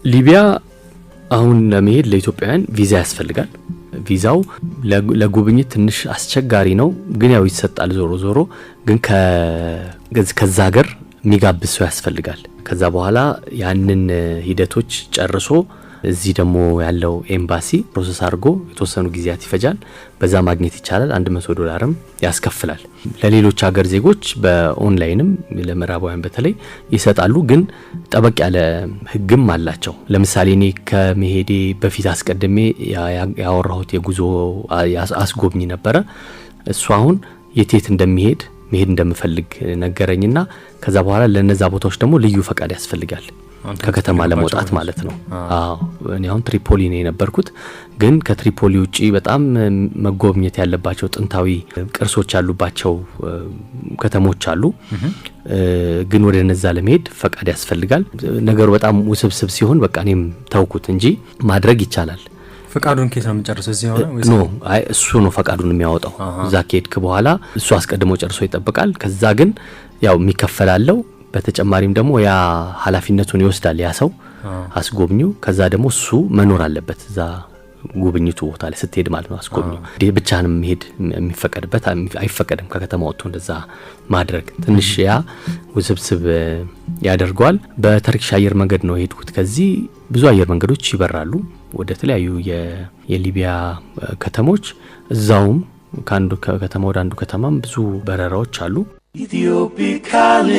ሊቢያ አሁን ለመሄድ ለኢትዮጵያውያን ቪዛ ያስፈልጋል። ቪዛው ለጉብኝት ትንሽ አስቸጋሪ ነው፣ ግን ያው ይሰጣል። ዞሮ ዞሮ ግን ከዛ ሀገር የሚጋብዝ ሰው ያስፈልጋል። ከዛ በኋላ ያንን ሂደቶች ጨርሶ እዚህ ደግሞ ያለው ኤምባሲ ፕሮሰስ አድርጎ የተወሰኑ ጊዜያት ይፈጃል። በዛ ማግኘት ይቻላል። $100 ያስከፍላል። ለሌሎች ሀገር ዜጎች በኦንላይንም ለምዕራባውያን በተለይ ይሰጣሉ፣ ግን ጠበቅ ያለ ህግም አላቸው። ለምሳሌ እኔ ከመሄዴ በፊት አስቀድሜ ያወራሁት የጉዞ አስጎብኝ ነበረ። እሱ አሁን የት እንደሚሄድ መሄድ እንደምፈልግ ነገረኝና ከዛ በኋላ ለነዛ ቦታዎች ደግሞ ልዩ ፈቃድ ያስፈልጋል ከከተማ ለመውጣት ማለት ነው። አዎ እኔ አሁን ትሪፖሊ ነው የነበርኩት፣ ግን ከትሪፖሊ ውጪ በጣም መጎብኘት ያለባቸው ጥንታዊ ቅርሶች ያሉባቸው ከተሞች አሉ። ግን ወደ ነዛ ለመሄድ ፈቃድ ያስፈልጋል። ነገሩ በጣም ውስብስብ ሲሆን በቃ እኔም ተውኩት እንጂ ማድረግ ይቻላል። ፈቃዱን ከየት ነው የምጨርሰው? እዚህ ሆነ ወይስ ነው? አይ እሱ ነው ፈቃዱን የሚያወጣው። እዛ ከሄድክ በኋላ እሱ አስቀድሞ ጨርሶ ይጠብቃል። ከዛ ግን ያው የሚከፈላለው በተጨማሪም ደግሞ ያ ኃላፊነቱን ይወስዳል ያ ሰው አስጎብኙ። ከዛ ደግሞ እሱ መኖር አለበት እዛ ጉብኝቱ ቦታ ላይ ስትሄድ ማለት ነው። አስጎብኙ ብቻህንም መሄድ የሚፈቀድበት አይፈቀድም ከከተማ ወጥቶ እንደዛ ማድረግ። ትንሽ ያ ውስብስብ ያደርገዋል። በተርኪሽ አየር መንገድ ነው የሄድኩት። ከዚህ ብዙ አየር መንገዶች ይበራሉ ወደ ተለያዩ የሊቢያ ከተሞች። እዛውም ከአንዱ ከተማ ወደ አንዱ ከተማም ብዙ በረራዎች አሉ። ኢትዮፒካሊ